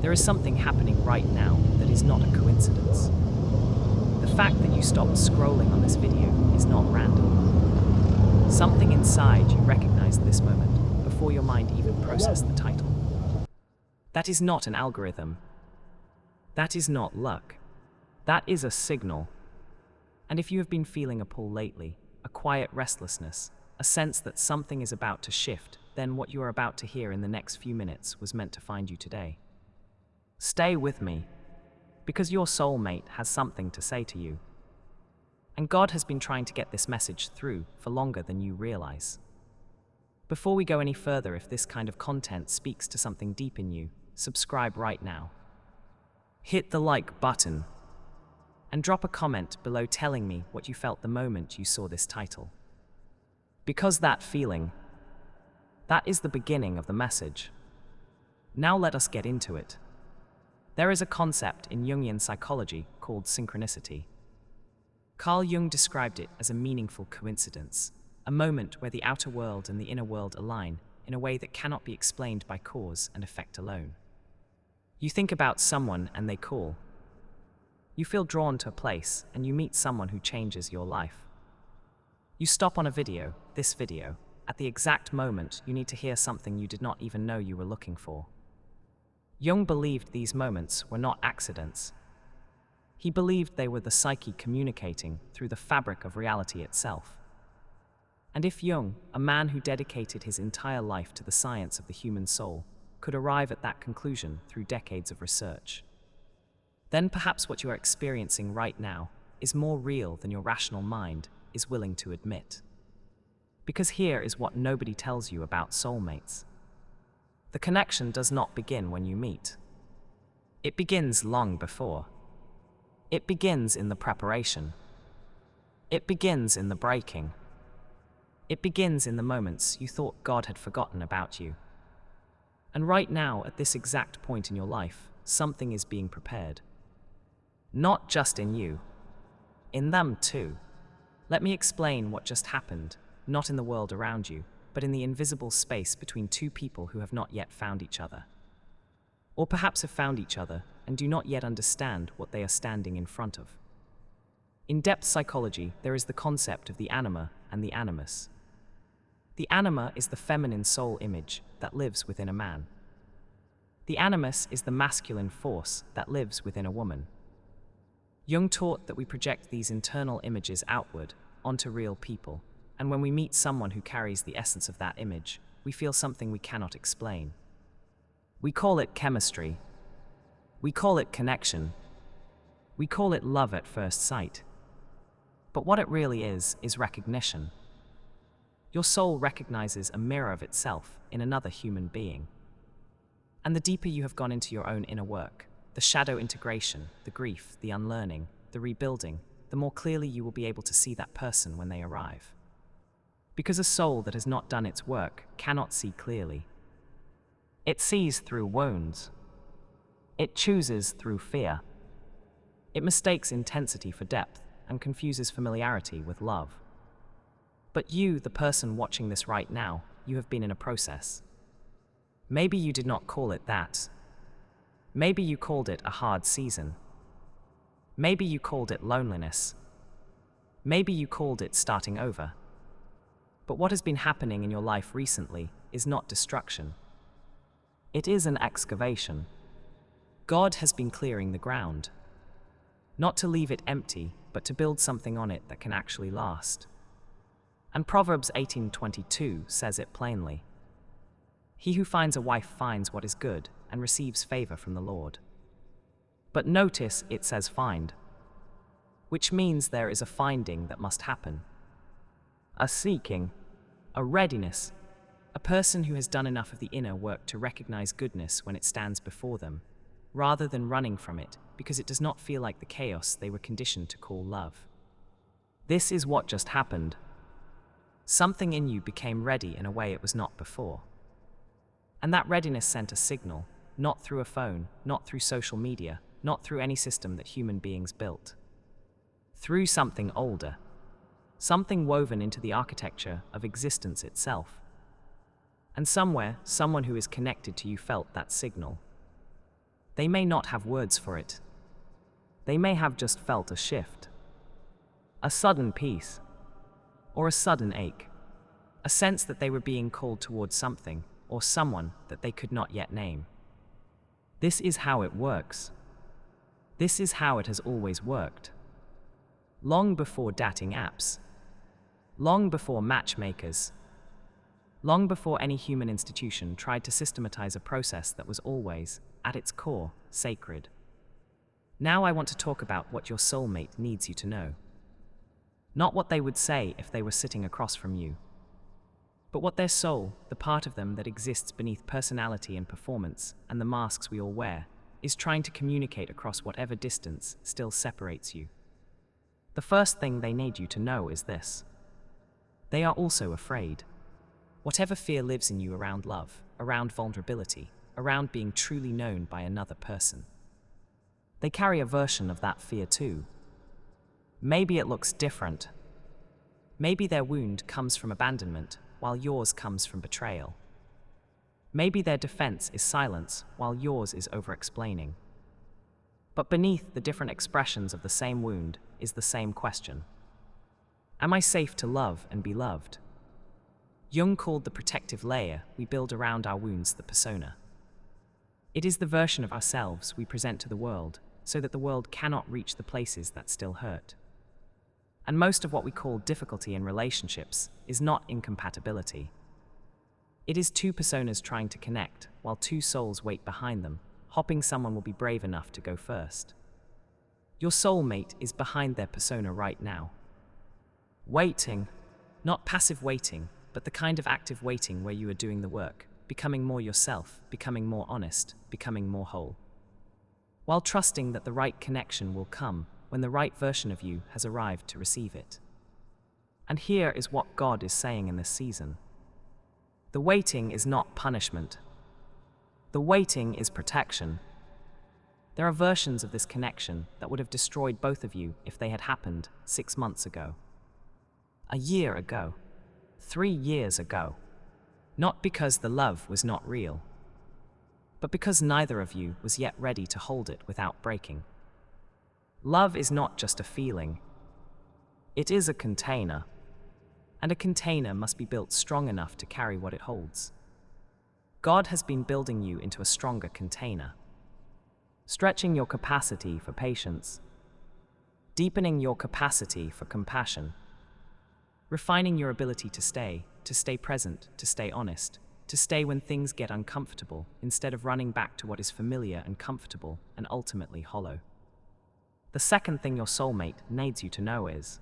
There is something happening right now that is not a coincidence. The fact that you stopped scrolling on this video is not random. Something inside you recognized this moment before your mind even processed the title. That is not an algorithm. That is not luck. That is a signal. And if you have been feeling a pull lately, a quiet restlessness, a sense that something is about to shift, then what you are about to hear in the next few minutes was meant to find you today. Stay with me, because your soulmate has something to say to you. And God has been trying to get this message through for longer than you realize. Before we go any further, if this kind of content speaks to something deep in you, subscribe right now. Hit the like button and drop a comment below telling me what you felt the moment you saw this title. Because that feeling, that is the beginning of the message. Now let us get into it. There is a concept in Jungian psychology called synchronicity. Carl Jung described it as a meaningful coincidence, a moment where the outer world and the inner world align in a way that cannot be explained by cause and effect alone. You think about someone and they call. You feel drawn to a place and you meet someone who changes your life. You stop on a video, this video, at the exact moment you need to hear something you did not even know you were looking for. Jung believed these moments were not accidents. He believed they were the psyche communicating through the fabric of reality itself. And if Jung, a man who dedicated his entire life to the science of the human soul, could arrive at that conclusion through decades of research, then perhaps what you are experiencing right now is more real than your rational mind is willing to admit. Because here is what nobody tells you about soulmates. The connection does not begin when you meet. It begins long before. It begins in the preparation. It begins in the breaking. It begins in the moments you thought God had forgotten about you. And right now, at this exact point in your life, something is being prepared. Not just in you, in them too. Let me explain what just happened, not in the world around you, but in the invisible space between two people who have not yet found each other. Or perhaps have found each other and do not yet understand what they are standing in front of. In depth psychology, there is the concept of the anima and the animus. The anima is the feminine soul image that lives within a man. The animus is the masculine force that lives within a woman. Jung taught that we project these internal images outward onto real people, and when we meet someone who carries the essence of that image, we feel something we cannot explain. We call it chemistry. We call it connection. We call it love at first sight. But what it really is recognition. Your soul recognizes a mirror of itself in another human being. And the deeper you have gone into your own inner work, the shadow integration, the grief, the unlearning, the rebuilding, the more clearly you will be able to see that person when they arrive. Because a soul that has not done its work cannot see clearly. It sees through wounds. It chooses through fear. It mistakes intensity for depth and confuses familiarity with love. But you, the person watching this right now, you have been in a process. Maybe you did not call it that. Maybe you called it a hard season. Maybe you called it loneliness. Maybe you called it starting over. But what has been happening in your life recently is not destruction. It is an excavation. God has been clearing the ground. Not to leave it empty, but to build something on it that can actually last. And Proverbs 18:22 says it plainly. He who finds a wife finds what is good and receives favor from the Lord. But notice it says find, which means there is a finding that must happen. A seeking, a readiness, a person who has done enough of the inner work to recognize goodness when it stands before them, rather than running from it because it does not feel like the chaos they were conditioned to call love. This is what just happened. Something in you became ready in a way it was not before. And that readiness sent a signal, not through a phone, not through social media, not through any system that human beings built. Through something older, something woven into the architecture of existence itself. And somewhere, someone who is connected to you felt that signal. They may not have words for it. They may have just felt a shift, a sudden peace, or a sudden ache, a sense that they were being called towards something or someone that they could not yet name. This is how it works. This is how it has always worked. Long before dating apps, long before matchmakers, long before any human institution tried to systematize a process that was always, at its core, sacred. Now I want to talk about what your soulmate needs you to know. Not what they would say if they were sitting across from you, but what their soul, the part of them that exists beneath personality and performance and the masks we all wear, is trying to communicate across whatever distance still separates you. The first thing they need you to know is this. They are also afraid. Whatever fear lives in you around love, around vulnerability, around being truly known by another person, they carry a version of that fear too. Maybe it looks different. Maybe their wound comes from abandonment, while yours comes from betrayal. Maybe their defense is silence, while yours is over-explaining. But beneath the different expressions of the same wound is the same question. Am I safe to love and be loved? Jung called the protective layer we build around our wounds the persona. It is the version of ourselves we present to the world, so that the world cannot reach the places that still hurt. And most of what we call difficulty in relationships is not incompatibility. It is two personas trying to connect, while two souls wait behind them, hoping someone will be brave enough to go first. Your soulmate is behind their persona right now. Waiting, not passive waiting, but the kind of active waiting where you are doing the work, becoming more yourself, becoming more honest, becoming more whole. While trusting that the right connection will come when the right version of you has arrived to receive it. And here is what God is saying in this season. The waiting is not punishment. The waiting is protection. There are versions of this connection that would have destroyed both of you if they had happened 6 months ago, a year ago, 3 years ago. Not because the love was not real, but because neither of you was yet ready to hold it without breaking. Love is not just a feeling. It is a container, and a container must be built strong enough to carry what it holds. God has been building you into a stronger container, stretching your capacity for patience, deepening your capacity for compassion, refining your ability to stay present, to stay honest, to stay when things get uncomfortable, instead of running back to what is familiar and comfortable and ultimately hollow. The second thing your soulmate needs you to know is,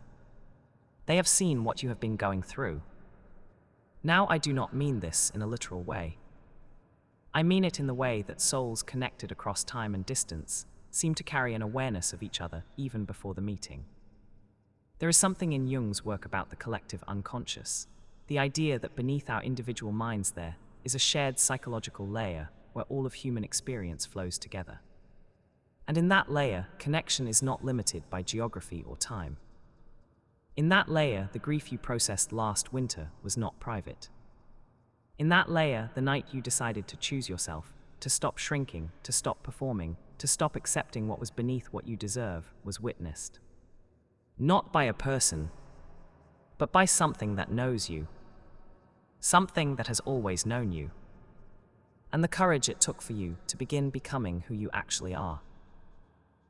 they have seen what you have been going through. Now, I do not mean this in a literal way. I mean it in the way that souls connected across time and distance seem to carry an awareness of each other even before the meeting. There is something in Jung's work about the collective unconscious, the idea that beneath our individual minds there is a shared psychological layer where all of human experience flows together. And in that layer, connection is not limited by geography or time. In that layer, the grief you processed last winter was not private. In that layer, the night you decided to choose yourself, to stop shrinking, to stop performing, to stop accepting what was beneath what you deserve, was witnessed. Not by a person, but by something that knows you. Something that has always known you. And the courage it took for you to begin becoming who you actually are.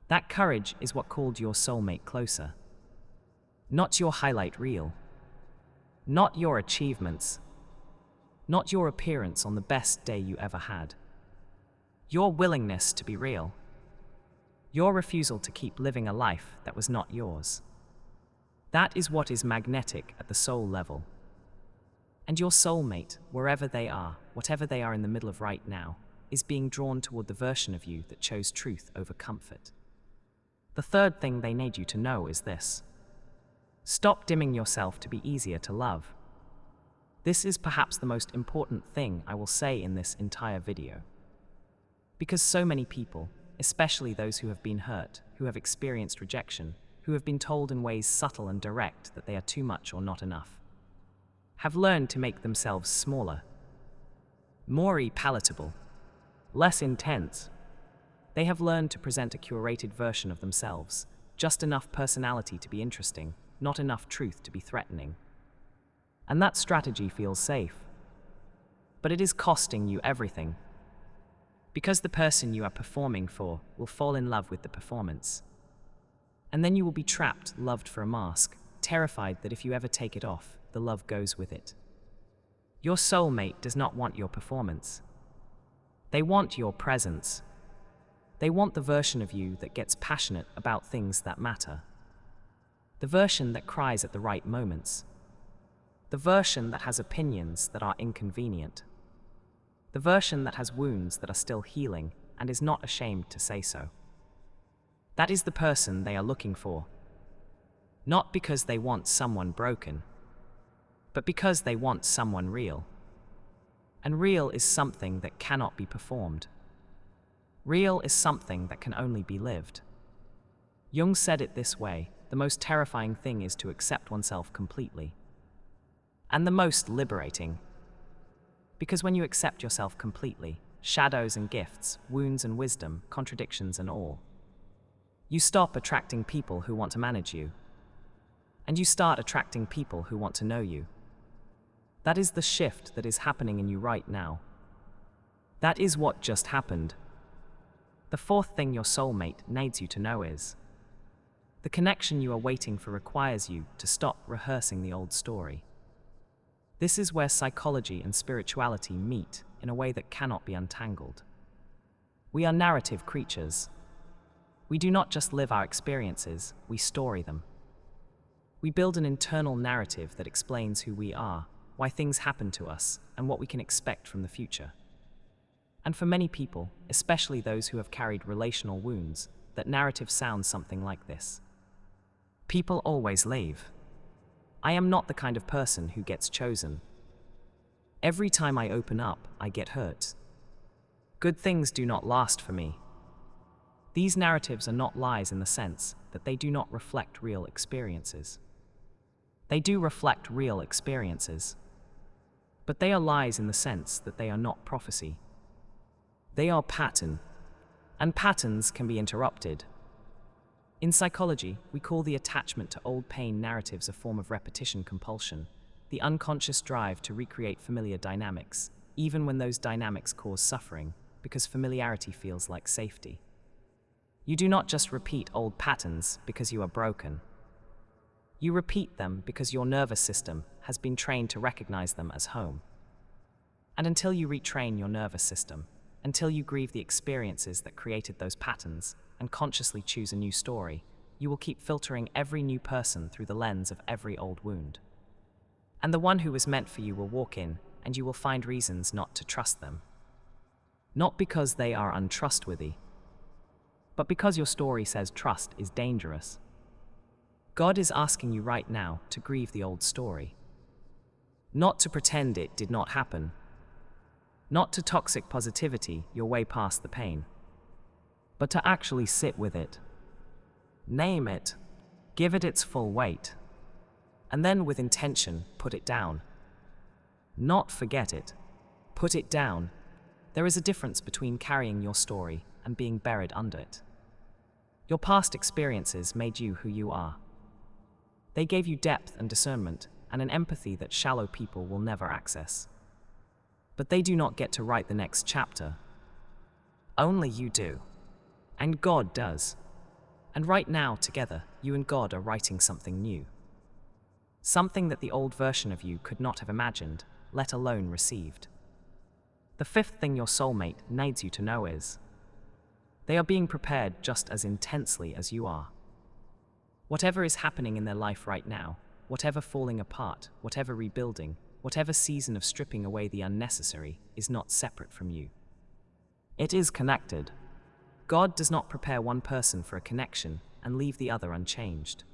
That courage is what called your soulmate closer. Not your highlight reel. Not your achievements. Not your appearance on the best day you ever had. Your willingness to be real. Your refusal to keep living a life that was not yours. That is what is magnetic at the soul level. And your soulmate, wherever they are, whatever they are in the middle of right now, is being drawn toward the version of you that chose truth over comfort. The third thing they need you to know is this. Stop dimming yourself to be easier to love. This is perhaps the most important thing I will say in this entire video. Because so many people, especially those who have been hurt, who have experienced rejection, who have been told in ways subtle and direct that they are too much or not enough, have learned to make themselves smaller, more palatable, less intense, They have learned to present a curated version of themselves, just enough personality to be interesting, not enough truth to be threatening. And that strategy feels safe. But it is costing you everything. Because the person you are performing for will fall in love with the performance. And then you will be trapped, loved for a mask, terrified that if you ever take it off, the love goes with it. Your soulmate does not want your performance. They want your presence. They want the version of you that gets passionate about things that matter. The version that cries at the right moments. The version that has opinions that are inconvenient. The version that has wounds that are still healing and is not ashamed to say so. That is the person they are looking for. Not because they want someone broken, but because they want someone real. And real is something that cannot be performed. Real is something that can only be lived. Jung said it this way: the most terrifying thing is to accept oneself completely. And the most liberating. Because when you accept yourself completely, shadows and gifts, wounds and wisdom, contradictions and all, you stop attracting people who want to manage you. And you start attracting people who want to know you. That is the shift that is happening in you right now. That is what just happened. The fourth thing your soulmate needs you to know is, the connection you are waiting for requires you to stop rehearsing the old story. This is where psychology and spirituality meet in a way that cannot be untangled. We are narrative creatures. We do not just live our experiences, we story them. We build an internal narrative that explains who we are, why things happen to us, and what we can expect from the future. And for many people, especially those who have carried relational wounds, that narrative sounds something like this. People always leave. I am not the kind of person who gets chosen. Every time I open up, I get hurt. Good things do not last for me. These narratives are not lies in the sense that they do not reflect real experiences. They do reflect real experiences. But they are lies in the sense that they are not prophecy. They are pattern, and patterns can be interrupted. In psychology, we call the attachment to old pain narratives a form of repetition compulsion, the unconscious drive to recreate familiar dynamics, even when those dynamics cause suffering, because familiarity feels like safety. You do not just repeat old patterns because you are broken. You repeat them because your nervous system has been trained to recognize them as home. And until you retrain your nervous system, until you grieve the experiences that created those patterns and consciously choose a new story, you will keep filtering every new person through the lens of every old wound. And the one who was meant for you will walk in, and you will find reasons not to trust them. Not because they are untrustworthy, but because your story says trust is dangerous. God is asking you right now to grieve the old story. Not to pretend it did not happen. Not to toxic positivity your way past the pain. But to actually sit with it. Name it. Give it its full weight. And then with intention, put it down. Not forget it. Put it down. There is a difference between carrying your story and being buried under it. Your past experiences made you who you are. They gave you depth and discernment and an empathy that shallow people will never access. But they do not get to write the next chapter. Only you do. And God does. And right now, together, you and God are writing something new. Something that the old version of you could not have imagined, let alone received. The fifth thing your soulmate needs you to know is, they are being prepared just as intensely as you are. Whatever is happening in their life right now, whatever falling apart, whatever rebuilding, whatever season of stripping away the unnecessary, is not separate from you. It is connected. God does not prepare one person for a connection and leave the other unchanged.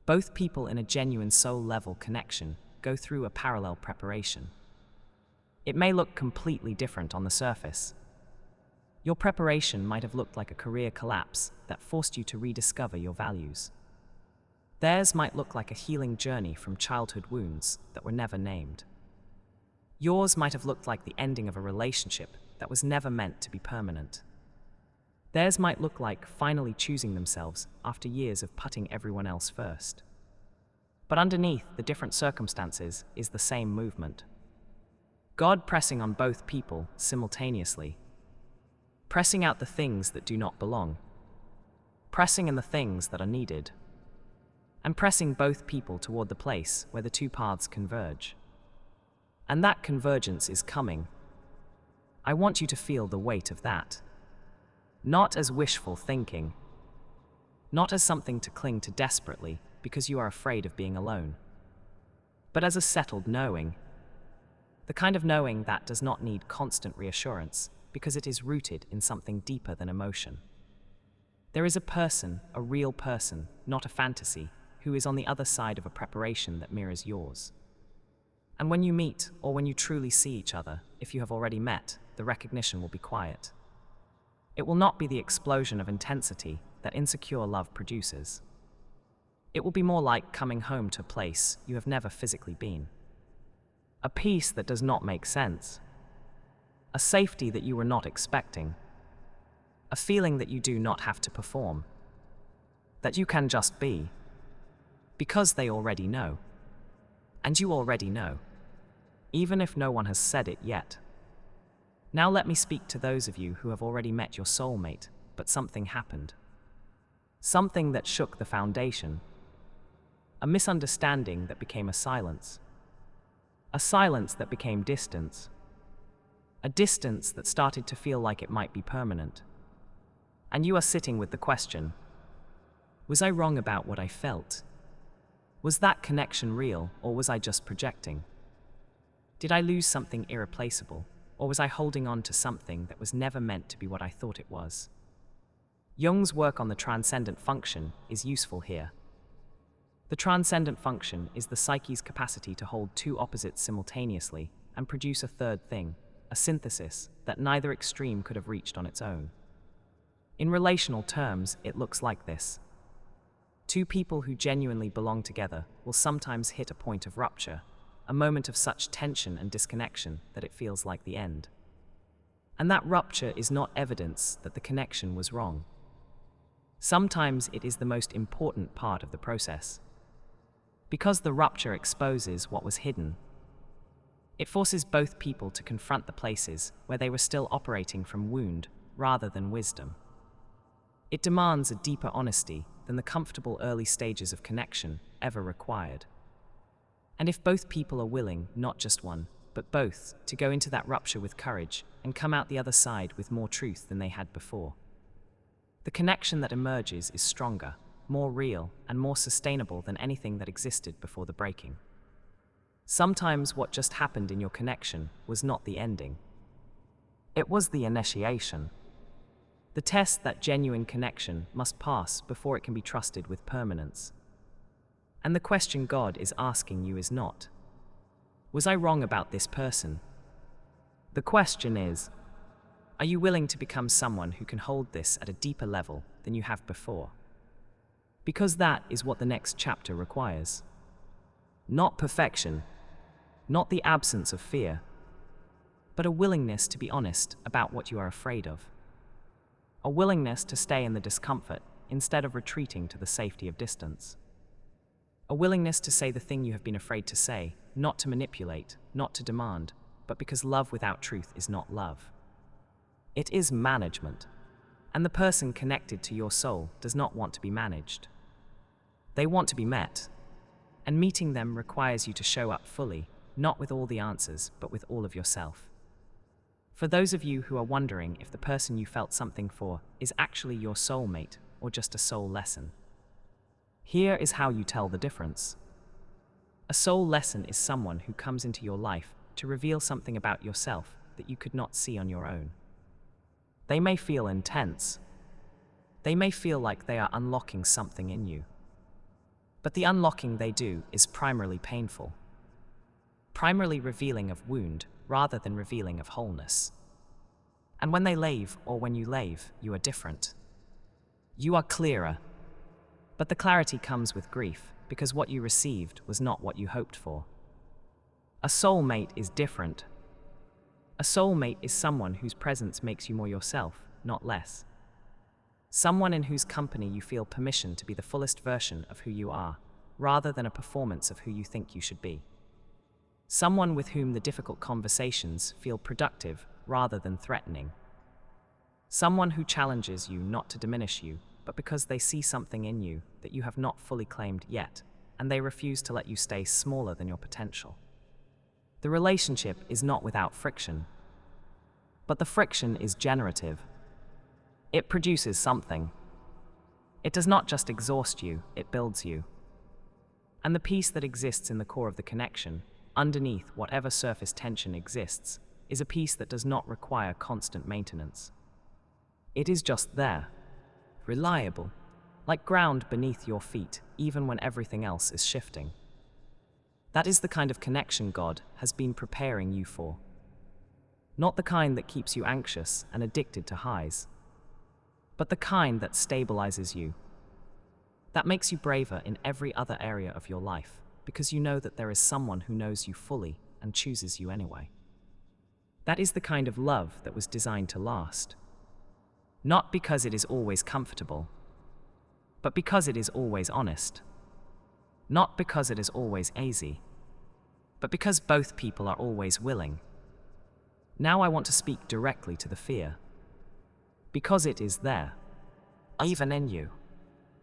Both people in a genuine soul-level connection go through a parallel preparation. It may look completely different on the surface. Your preparation might have looked like a career collapse that forced you to rediscover your values. Theirs might look like a healing journey from childhood wounds that were never named. Yours might have looked like the ending of a relationship that was never meant to be permanent. Theirs might look like finally choosing themselves after years of putting everyone else first. But underneath the different circumstances is the same movement. God pressing on both people simultaneously, pressing out the things that do not belong, pressing in the things that are needed, and pressing both people toward the place where the two paths converge. And that convergence is coming. I want you to feel the weight of that. Not as wishful thinking, not as something to cling to desperately because you are afraid of being alone, but as a settled knowing. The kind of knowing that does not need constant reassurance because it is rooted in something deeper than emotion. There is a person, a real person, not a fantasy, who is on the other side of a preparation that mirrors yours. And when you meet, or when you truly see each other, if you have already met, the recognition will be quiet. It will not be the explosion of intensity that insecure love produces. It will be more like coming home to a place you have never physically been. A peace that does not make sense. A safety that you were not expecting. A feeling that you do not have to perform. That you can just be. Because they already know. And you already know. Even if no one has said it yet. Now let me speak to those of you who have already met your soulmate, but something happened. Something that shook the foundation. A misunderstanding that became a silence. A silence that became distance. A distance that started to feel like it might be permanent. And you are sitting with the question, was I wrong about what I felt? Was that connection real, or was I just projecting? Did I lose something irreplaceable, or was I holding on to something that was never meant to be what I thought it was? Jung's work on the transcendent function is useful here. The transcendent function is the psyche's capacity to hold two opposites simultaneously and produce a third thing, a synthesis that neither extreme could have reached on its own. In relational terms, it looks like this. Two people who genuinely belong together will sometimes hit a point of rupture, a moment of such tension and disconnection that it feels like the end. And that rupture is not evidence that the connection was wrong. Sometimes it is the most important part of the process. Because the rupture exposes what was hidden. It forces both people to confront the places where they were still operating from wound rather than wisdom. It demands a deeper honesty than the comfortable early stages of connection ever required. And if both people are willing, not just one, but both, to go into that rupture with courage and come out the other side with more truth than they had before, the connection that emerges is stronger, more real, and more sustainable than anything that existed before the breaking. Sometimes what just happened in your connection was not the ending. It was the initiation. The test that genuine connection must pass before it can be trusted with permanence. And the question God is asking you is not, was I wrong about this person? The question is, are you willing to become someone who can hold this at a deeper level than you have before? Because that is what the next chapter requires. Not perfection, not the absence of fear, but a willingness to be honest about what you are afraid of. A willingness to stay in the discomfort instead of retreating to the safety of distance. A willingness to say the thing you have been afraid to say, not to manipulate, not to demand, but because love without truth is not love. It is management, and the person connected to your soul does not want to be managed. They want to be met, and meeting them requires you to show up fully, not with all the answers, but with all of yourself. For those of you who are wondering if the person you felt something for is actually your soulmate or just a soul lesson, here is how you tell the difference. A soul lesson is someone who comes into your life to reveal something about yourself that you could not see on your own. They may feel intense. They may feel like they are unlocking something in you. But the unlocking they do is primarily painful. Primarily revealing of wound rather than revealing of wholeness. And when they leave, or when you leave, you are different. You are clearer. But the clarity comes with grief, because what you received was not what you hoped for. A soulmate is different. A soulmate is someone whose presence makes you more yourself, not less. Someone in whose company you feel permission to be the fullest version of who you are, rather than a performance of who you think you should be. Someone with whom the difficult conversations feel productive rather than threatening. Someone who challenges you not to diminish you, but because they see something in you that you have not fully claimed yet, and they refuse to let you stay smaller than your potential. The relationship is not without friction, but the friction is generative. It produces something. It does not just exhaust you, it builds you. And the peace that exists in the core of the connection, underneath whatever surface tension exists, is a peace that does not require constant maintenance. It is just there, reliable, like ground beneath your feet, even when everything else is shifting. That is the kind of connection God has been preparing you for. Not the kind that keeps you anxious and addicted to highs, but the kind that stabilizes you, that makes you braver in every other area of your life, because you know that there is someone who knows you fully and chooses you anyway. That is the kind of love that was designed to last. Not because it is always comfortable, but because it is always honest. Not because it is always easy, but because both people are always willing. Now I want to speak directly to the fear. Because it is there, even in you,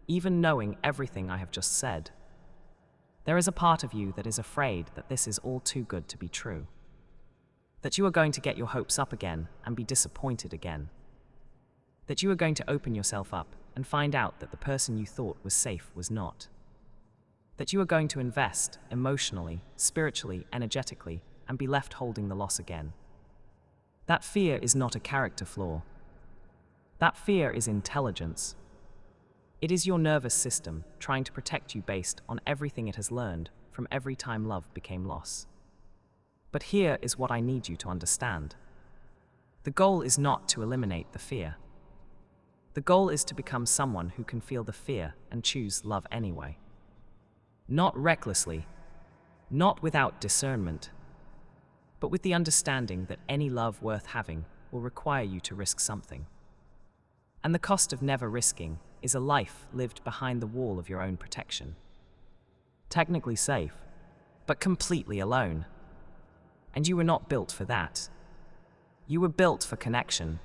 even knowing everything I have just said. There is a part of you that is afraid that this is all too good to be true. That you are going to get your hopes up again and be disappointed again. That you are going to open yourself up and find out that the person you thought was safe was not. That you are going to invest emotionally, spiritually, energetically, and be left holding the loss again. That fear is not a character flaw. That fear is intelligence. It is your nervous system trying to protect you based on everything it has learned from every time love became loss. But here is what I need you to understand. The goal is not to eliminate the fear. The goal is to become someone who can feel the fear and choose love anyway. Not recklessly, not without discernment, but with the understanding that any love worth having will require you to risk something. And the cost of never risking is a life lived behind the wall of your own protection. Technically safe, but completely alone. And you were not built for that. You were built for connection.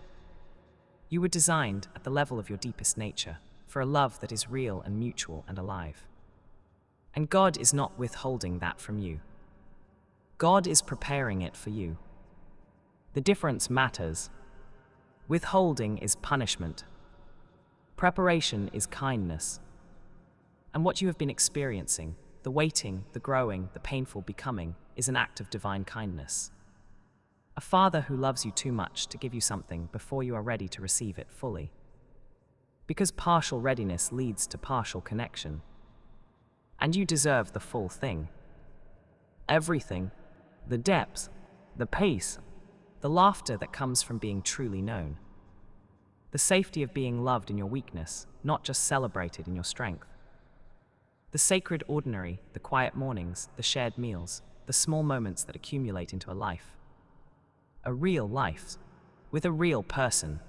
You were designed at the level of your deepest nature for a love that is real and mutual and alive. And God is not withholding that from you. God is preparing it for you. The difference matters. Withholding is punishment. Preparation is kindness. And what you have been experiencing, the waiting, the growing, the painful becoming, is an act of divine kindness. A father who loves you too much to give you something before you are ready to receive it fully. Because partial readiness leads to partial connection. And you deserve the full thing. Everything, the depth, the pace, the laughter that comes from being truly known. The safety of being loved in your weakness, not just celebrated in your strength. The sacred ordinary, the quiet mornings, the shared meals, the small moments that accumulate into a life. A real life, with a real person,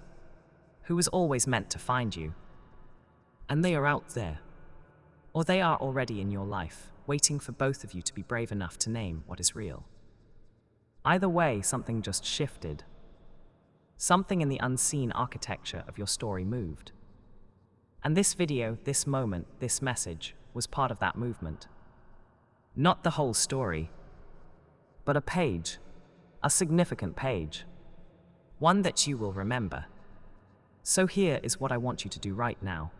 who was always meant to find you. And they are out there. Or they are already in your life, waiting for both of you to be brave enough to name what is real. Either way, something just shifted. Something in the unseen architecture of your story moved. And this video, this moment, this message was part of that movement. Not the whole story, but a page, a significant page, one that you will remember. So here is what I want you to do right now.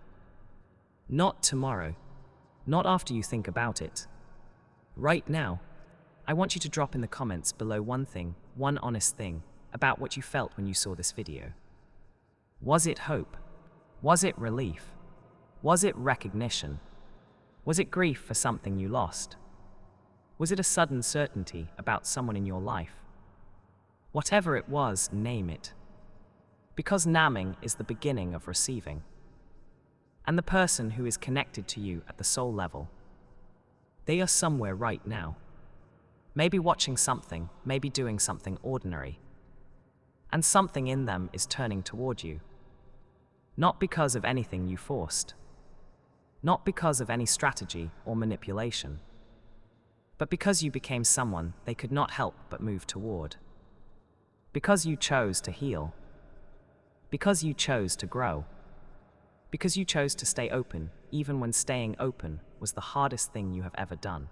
Not tomorrow, not after you think about it. Right now, I want you to drop in the comments below one thing, one honest thing, about what you felt when you saw this video. Was it hope? Was it relief? Was it recognition? Was it grief for something you lost? Was it a sudden certainty about someone in your life? Whatever it was, name it. Because naming is the beginning of receiving. And the person who is connected to you at the soul level, they are somewhere right now. Maybe watching something, maybe doing something ordinary. And something in them is turning toward you. Not because of anything you forced. Not because of any strategy or manipulation. But because you became someone they could not help but move toward. Because you chose to heal. Because you chose to grow. Because you chose to stay open, even when staying open was the hardest thing you have ever done.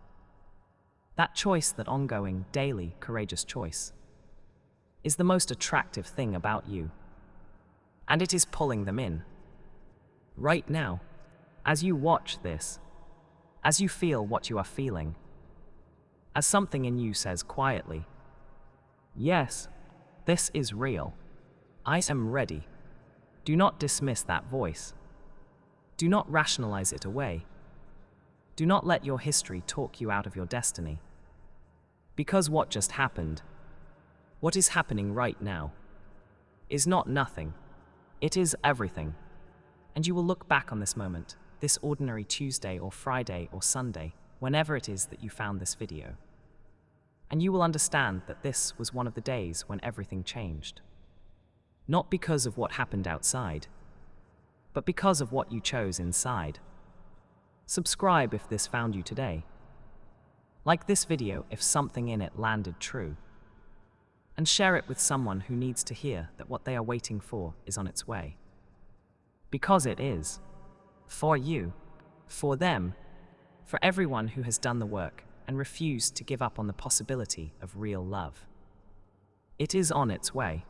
That choice, that ongoing, daily, courageous choice, is the most attractive thing about you. And it is pulling them in. Right now, as you watch this, as you feel what you are feeling, as something in you says quietly, yes, this is real. I am ready. Do not dismiss that voice. Do not rationalize it away. Do not let your history talk you out of your destiny. Because what just happened, what is happening right now, is not nothing. It is everything. And you will look back on this moment, this ordinary Tuesday or Friday or Sunday, whenever it is that you found this video. And you will understand that this was one of the days when everything changed. Not because of what happened outside, but because of what you chose inside. Subscribe if this found you today. Like this video if something in it landed true. And share it with someone who needs to hear that what they are waiting for is on its way. Because it is. For you. For them. For everyone who has done the work and refused to give up on the possibility of real love. It is on its way.